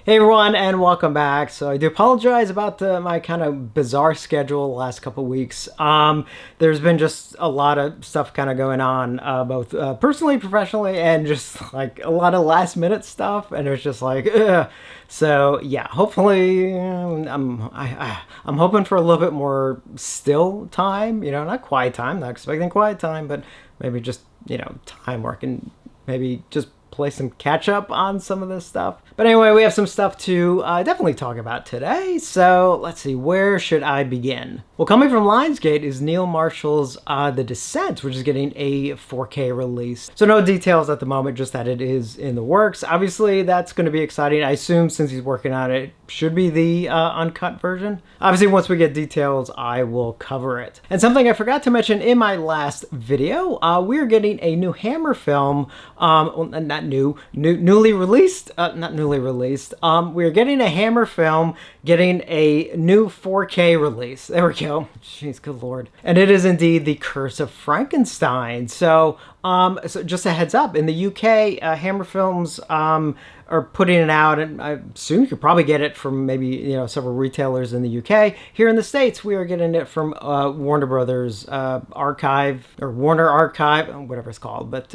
Hey everyone, and welcome back. So I do apologize about my kind of bizarre schedule the last couple weeks. There's been just a lot of stuff kind of going on, both personally, professionally, and just like a lot of last minute stuff. And it was just like, ugh. So yeah, hopefully, I'm hoping for a little bit more still time. Not quiet time. Not expecting quiet time, but maybe just time where I can maybe just play some catch up on some of this stuff. But anyway, we have some stuff to definitely talk about today. So let's see, where should I begin? Well, coming from Lionsgate is Neil Marshall's The Descent, which is getting a 4K release. So no details at the moment, just that it is in the works. Obviously, that's going to be exciting. I assume since he's working on it, should be the uncut version. Obviously, once we get details, I will cover it. And something I forgot to mention in my last video, we're getting a new Hammer film, well, not newly released, not newly released. We're getting a Hammer film, getting a new 4K release. There we go. Jeez, good lord. And it is indeed The Curse of Frankenstein. So just a heads up, in the UK, Hammer Films are putting it out, and I assume you could probably get it from maybe several retailers in the UK. Here in the States, we are getting it from Warner Brothers Archive, or Warner Archive, whatever it's called. But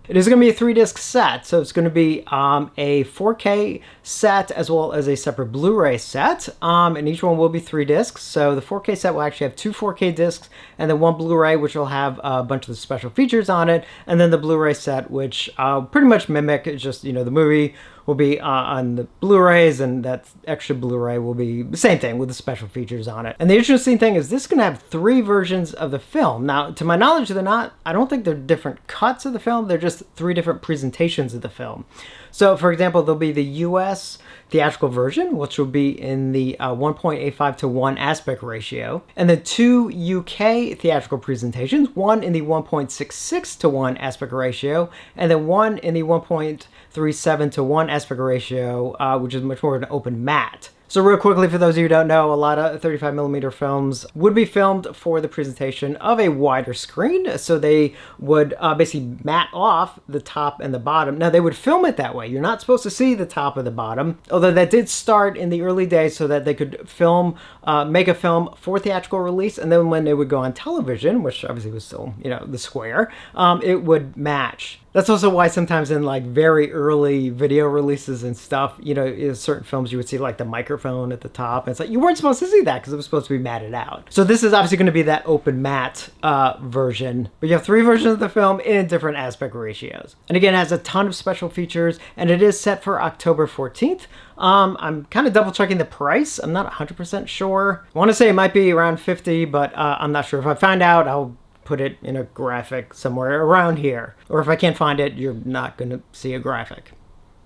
it is going to be a 3-disc set, so it's going to be a 4K set as well as a separate Blu-ray set, and each one will be 3 discs. So the 4K set will actually have 2 4K discs, and then 1 Blu-ray, which will have a bunch of the special features on it, and then the Blu-ray set, which pretty much mimic just the movie will be on the Blu-rays, and that extra Blu-ray will be the same thing with the special features on it. And the interesting thing is this is going to have 3 versions of the film. Now, to my knowledge, I don't think they're different cuts of the film, they're just 3 different presentations of the film. So, for example, there'll be the US theatrical version, which will be in the 1.85 to 1 aspect ratio, and then 2 UK theatrical presentations, one in the 1.66 to 1 aspect ratio, and then one in the 1.37 to 1 aspect ratio, which is much more of an open matte. So real quickly, for those of you who don't know, a lot of 35mm films would be filmed for the presentation of a wider screen. So they would basically matte off the top and the bottom. Now, they would film it that way. You're not supposed to see the top or the bottom, although that did start in the early days so that they could film, make a film for theatrical release. And then when it would go on television, which obviously was still, the square, it would match. That's also why sometimes in like very early video releases and stuff, in certain films you would see like the microphone at the top. And it's like, you weren't supposed to see that because it was supposed to be matted out. So this is obviously going to be that open matte version. But you have 3 versions of the film in different aspect ratios. And again, it has a ton of special features, and it is set for October 14th. I'm kind of double checking the price. I'm not 100% sure. I want to say it might be around $50, but I'm not sure. If I find out, I'll put it in a graphic somewhere around here. Or if I can't find it, you're not going to see a graphic.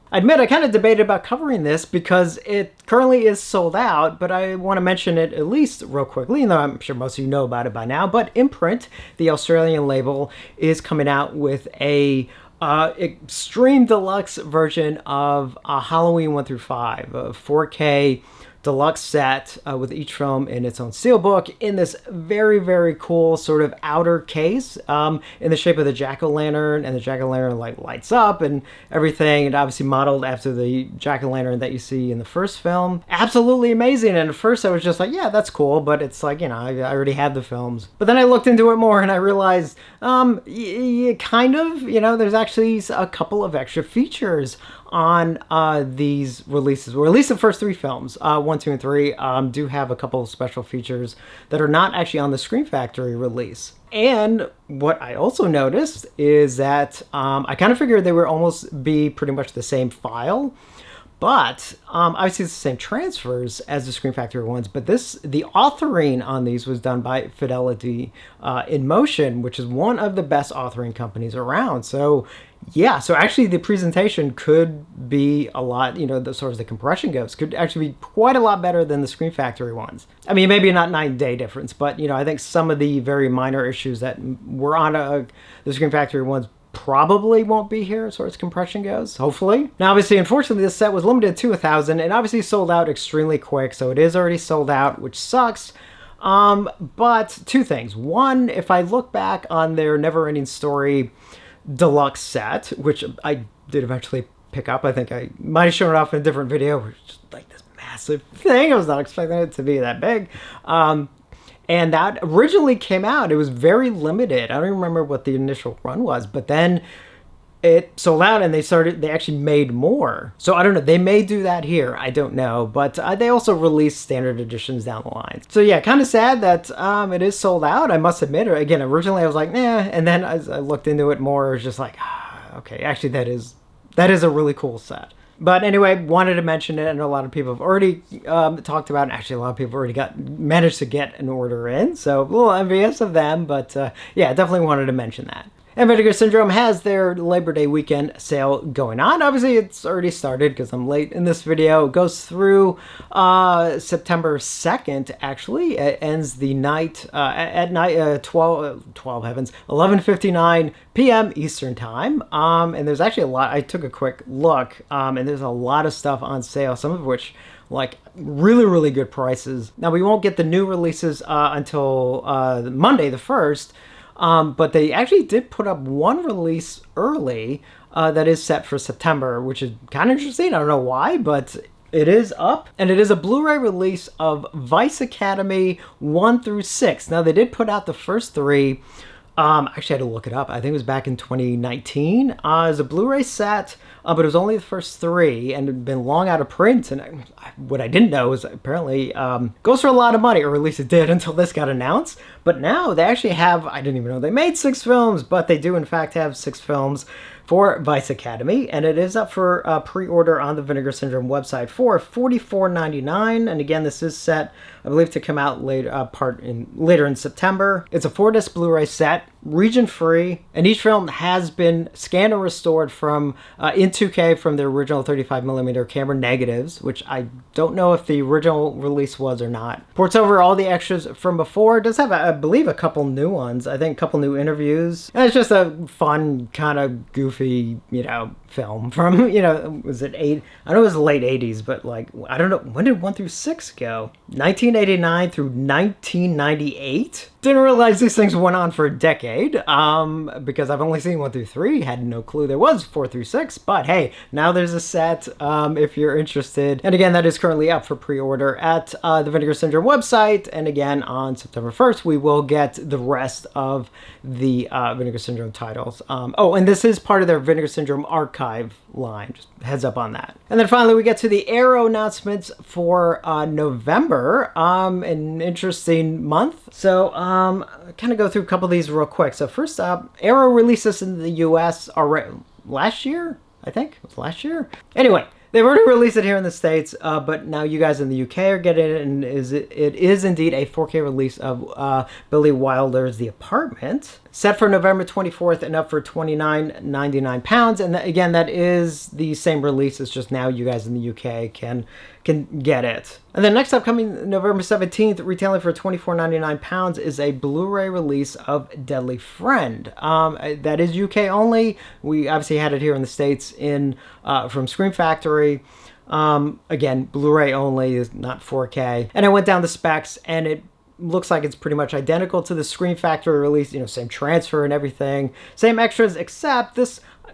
I admit I kind of debated about covering this because it currently is sold out, but I want to mention it at least real quickly, even though I'm sure most of you know about it by now. But Imprint, the Australian label, is coming out with a extreme deluxe version of Halloween 1 through 5, a 4K deluxe set with each film in its own steelbook in this very, very cool sort of outer case in the shape of the jack-o'-lantern, and the jack-o'-lantern like lights up and everything, and obviously modeled after the jack-o'-lantern that you see in the first film. Absolutely amazing. And at first I was just like, yeah, that's cool, but it's like, I already had the films. But then I looked into it more and I realized kind of, there's actually a couple of extra features on these releases. Well, at least the first 3 films, 1, 2, and 3, do have a couple of special features that are not actually on the Scream Factory release. And what I also noticed is that I kind of figured they would almost be pretty much the same file, but obviously it's the same transfers as the Scream Factory ones, but the authoring on these was done by Fidelity in Motion, which is one of the best authoring companies around. So yeah, so actually the presentation could be a lot, as far as the compression goes, could actually be quite a lot better than the Scream Factory ones. I mean, maybe not night and day difference, but I think some of the very minor issues that were on the Scream Factory ones probably won't be here as far as compression goes, hopefully. Now, obviously, unfortunately, this set was limited to 1,000 and obviously sold out extremely quick, so it is already sold out, which sucks. But 2 things. One, if I look back on their Never Ending Story deluxe set, which I did eventually pick up. I think I might have shown it off in a different video. Where it's just like this massive thing. I was not expecting it to be that big. And that originally came out. It was very limited. I don't even remember what the initial run was, but then it sold out and they actually made more. So I don't know. They may do that here. I don't know. But they also released standard editions down the line. So yeah, kind of sad that it is sold out. I must admit. Again, originally I was like, nah. And then as I looked into it more, it was just like, okay, actually that is a really cool set. But anyway, wanted to mention it. I know a lot of people have already talked about it. Actually, a lot of people already managed to get an order in. So a little envious of them. But yeah, definitely wanted to mention that. And Vinegar Syndrome has their Labor Day weekend sale going on. Obviously, it's already started because I'm late in this video. It goes through September 2nd, actually. It ends the night, at night, 11:59 p.m. Eastern Time. And there's actually a lot. I took a quick look, and there's a lot of stuff on sale, some of which like really, really good prices. Now, we won't get the new releases until Monday the 1st. But they actually did put up one release early that is set for September, which is kind of interesting. I don't know why, but it is up. And it is a Blu-ray release of Vice Academy 1 through 6. Now, they did put out the first 3. Actually, I had to look it up. I think it was back in 2019. As a Blu-ray set, but it was only the first 3 and had been long out of print. And what I didn't know is apparently goes for a lot of money, or at least it did until this got announced. But now they actually have, I didn't even know they made 6 films, but they do in fact have 6 films for Vice Academy, and it is up for pre-order on the Vinegar Syndrome website for $44.99. And again, this is set, I believe, to come out later in September. It's a 4-disc Blu-ray set, region-free, and each film has been scanned and restored from in 2K from the original 35mm camera negatives, which I don't know if the original release was or not. Ports over all the extras from before. It does have, I believe, a couple new ones. I think a couple new interviews. And it's just a fun, kind of goofy, film from, was it I know it was the late 80s, but like, I don't know, when did 1 through 6 go? 1989 through 1998? Didn't realize these things went on for a decade, because I've only seen 1 through 3, had no clue there was 4 through 6, but hey, now there's a set, if you're interested. And again, that is currently up for pre-order at the Vinegar Syndrome website, and again, on September 1st, we will get the rest of the Vinegar Syndrome titles. Oh, and this is part of their Vinegar Syndrome archive line, just heads up on that. And then finally we get to the Arrow announcements for November, an interesting month. So kind of go through a couple of these real quick. So first up, Arrow releases in the US already last year, I think it was last year. Anyway, they've already released it here in the States, but now you guys in the UK are getting it, and it is indeed a 4K release of Billy Wilder's The Apartment, set for November 24th and up for £29.99. And again, that is the same release. It's just now you guys in the UK can get it. And then next up, coming November 17th, retailing for £24.99, is a Blu-ray release of Deadly Friend. That is UK only. We obviously had it here in the States from Scream Factory. Again, Blu-ray only, is not 4K. And I went down the specs, and it looks like it's pretty much identical to the Scream Factory release, same transfer and everything, same extras, except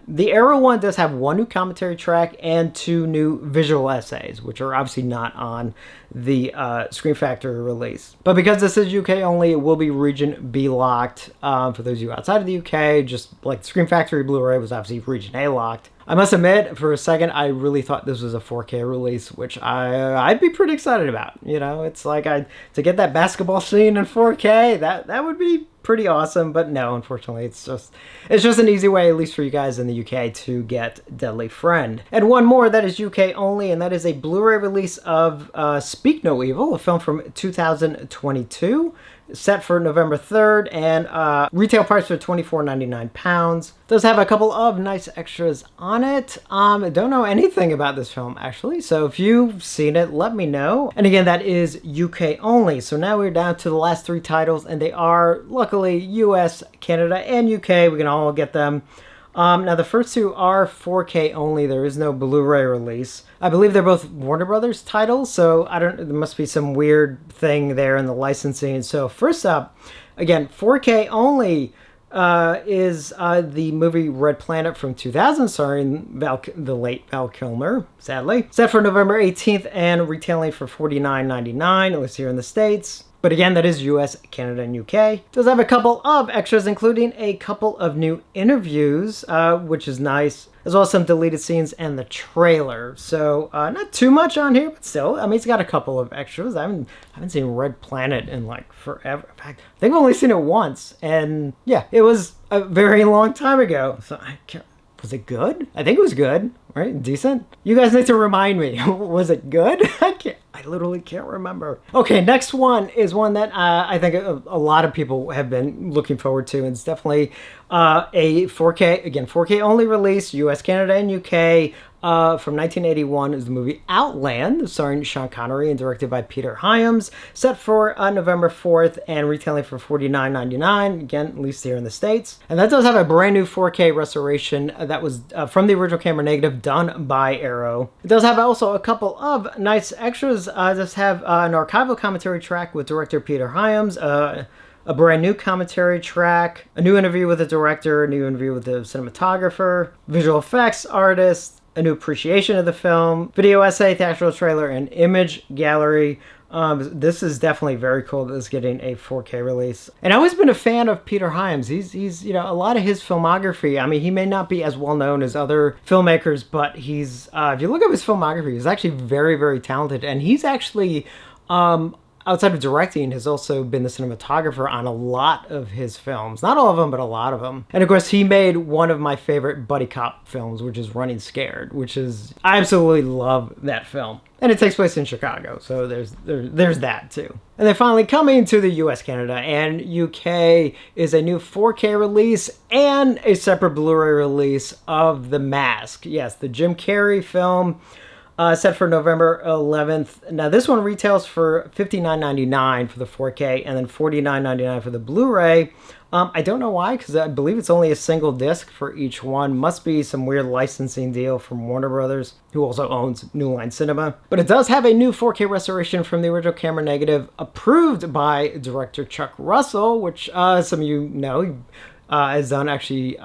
the Arrow one does have 1 new commentary track and 2 new visual essays, which are obviously not on the Scream Factory release. But because this is UK only, it will be region B locked for those of you outside of the UK, just like the Scream Factory Blu-ray was obviously region A locked. I must admit, for a second, I really thought this was a 4K release, which I'd be pretty excited about. It's like to get that basketball scene in 4K, that would be pretty awesome. But no, unfortunately, it's just an easy way, at least for you guys in the UK, to get Deadly Friend. And one more that is UK only, and that is a Blu-ray release of Speak No Evil, a film from 2022. Set for November 3rd, and retail price for £24.99. Does have a couple of nice extras on it. I don't know anything about this film, actually, so if you've seen it, let me know. And again, that is UK only. So now we're down to the last 3 titles, and they are, luckily, US, Canada, and UK. We can all get them. Now, the first 2 are 4K only. There is no Blu-ray release. I believe they're both Warner Brothers titles, so there must be some weird thing there in the licensing. So first up, again, 4K only, is the movie Red Planet from 2000, starring the late Val Kilmer, sadly. Set for November 18th and retailing for $49.99, at least here in the States. But again, that is US, Canada, and UK. It does have a couple of extras, including a couple of new interviews, which is nice, as well as some deleted scenes and the trailer. So not too much on here, but still, I mean, it's got a couple of extras. I haven't seen Red Planet in like forever. In fact, I think I've only seen it once, and yeah, it was a very long time ago. So I can't. Was it good? I think it was good, right? Decent? You guys need to remind me. Was it good? I literally can't remember. Okay, next one is one that I think a lot of people have been looking forward to. And it's definitely a 4K, again, 4K only release, US, Canada, and UK. From 1981 is the movie Outland, starring Sean Connery and directed by Peter Hyams, set for November 4th and retailing for $49.99, again, at least here in the States. And that does have a brand new 4K restoration that was from the original camera negative done by Arrow. It does have also a couple of nice extras. It does have an archival commentary track with director Peter Hyams, a brand new commentary track, a new interview with the director, a new interview with the cinematographer, visual effects artist, a new appreciation of the film, video essay, theatrical trailer, and image gallery. This is definitely very cool that it's getting a 4K release. And I've always been a fan of Peter Hyams. He's you know, a lot of his filmography, I mean, he may not be as well known as other filmmakers, but he's, if you look at his filmography, he's actually very, very talented. And he's actually, outside of directing, has also been the cinematographer on a lot of his films. Not all of them, but a lot of them. And of course, he made one of my favorite buddy cop films, which is Running Scared, which is, I absolutely love that film. And it takes place in Chicago, so there's that too. And then finally coming to the US, Canada, and UK is a new 4K release and a separate Blu-ray release of The Mask. Yes, the Jim Carrey film. Set for November 11th. Now, this one retails for $59.99 for the 4K and then $49.99 for the Blu-ray. I don't know why, because I believe it's only a single disc for each one. Must be some weird licensing deal from Warner Brothers, who also owns New Line Cinema. But it does have a new 4K restoration from the original camera negative, approved by director Chuck Russell, which some of you know. Has done actually,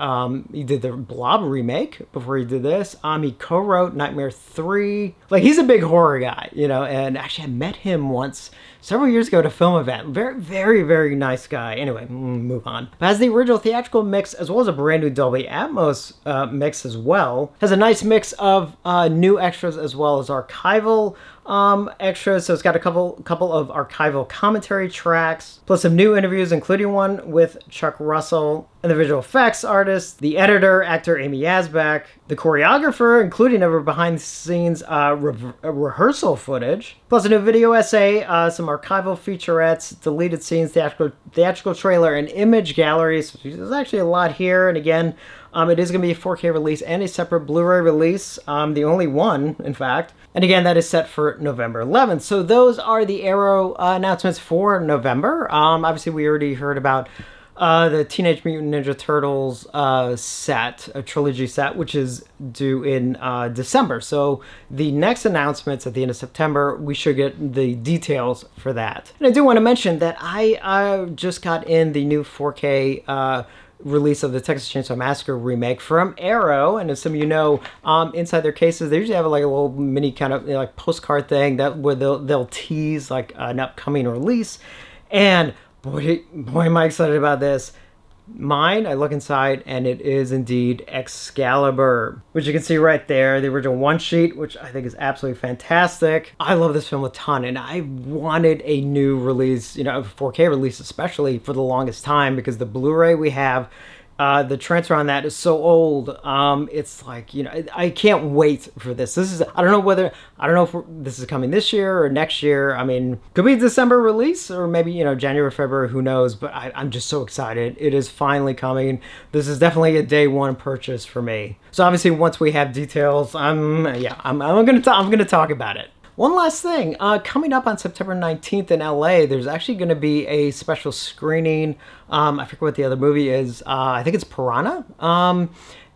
he did the Blob remake before he did this. He co-wrote Nightmare 3. Like, he's a big horror guy, you know, and actually I met him once several years ago at a film event. Very, very, very nice guy. Anyway, move on. But has the original theatrical mix as well as a brand new Dolby Atmos mix as well. Has a nice mix of new extras as well as archival extras. So it's got a couple of archival commentary tracks, plus some new interviews, including one with Chuck Russell and the visual effects artist, the editor, actor Amy Yazbek, the choreographer, including over behind the scenes rehearsal footage, plus a new video essay, some archival featurettes, deleted scenes, theatrical trailer, and image galleries. So there's actually a lot here. And again, it is going to be a 4K release and a separate Blu-ray release, the only one, in fact. And again, that is set for November 11th. So those are the Arrow announcements for November. Obviously, we already heard about the Teenage Mutant Ninja Turtles set, a trilogy set, which is due in December. So the next announcements at the end of September, we should get the details for that. And I do want to mention that I just got in the new 4K release of the Texas Chainsaw Massacre remake from Arrow, and as some of you know, inside their cases they usually have like a little mini kind of, you know, like postcard thing that where they'll tease like an upcoming release. And boy am I excited about this. Mine, I look inside and it is indeed Excalibur, which you can see right there, the original one sheet, which I think is absolutely fantastic. I love this film a ton, and I wanted a new release, you know, a 4K release especially, for the longest time, because the Blu-ray we have, the transfer on that is so old. It's like, you know, I can't wait for this. This is, I don't know if this is coming this year or next year. I mean, could be a December release or maybe, you know, January, February, who knows, but I'm just so excited. It is finally coming. This is definitely a day one purchase for me. So obviously once we have details, I'm going to talk about it. One last thing, coming up on September 19th in LA, there's actually going to be a special screening. I forget what the other movie is. I think it's Piranha.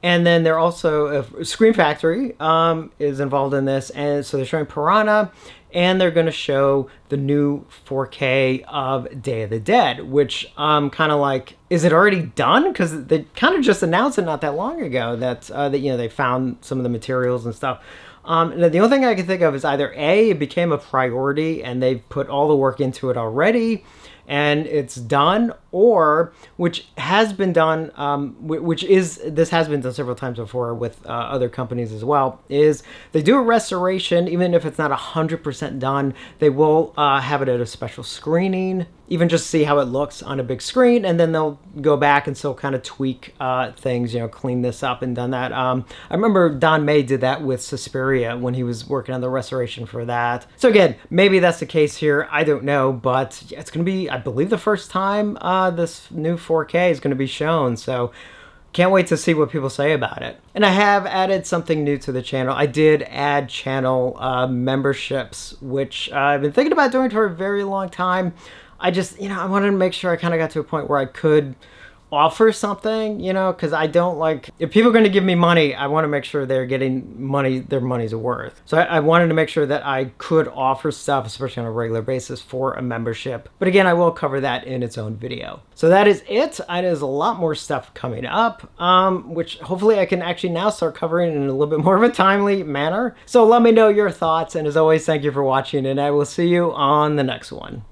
And then they're also Screen Factory is involved in this, and so they're showing Piranha, and they're going to show the new 4K of Day of the Dead, which kind of like, is it already done? Because they kind of just announced it not that long ago that they found some of the materials and stuff. The only thing I can think of is either A, it became a priority and they've put all the work into it already and it's done, or which has been done, this has been done several times before with other companies as well, is they do a restoration, even if it's not 100% done, they will have it at a special screening, even just see how it looks on a big screen, and then they'll go back and still kind of tweak things, clean this up and done that. I remember Don May did that with Suspiria when he was working on the restoration for that. So again, maybe that's the case here, I don't know, but it's going to be, I believe, the first time this new 4K is going to be shown, so can't wait to see what people say about it. And I have added something new to the channel. I did add channel memberships, which I've been thinking about doing for a very long time. I just, I wanted to make sure I kind of got to a point where I could offer something, because I don't like, if people are going to give me money, I want to make sure they're getting money, their money's worth. So I wanted to make sure that I could offer stuff, especially on a regular basis, for a membership. But again, I will cover that in its own video. So that is it. There's a lot more stuff coming up, which hopefully I can actually now start covering in a little bit more of a timely manner. So let me know your thoughts. And as always, thank you for watching, and I will see you on the next one.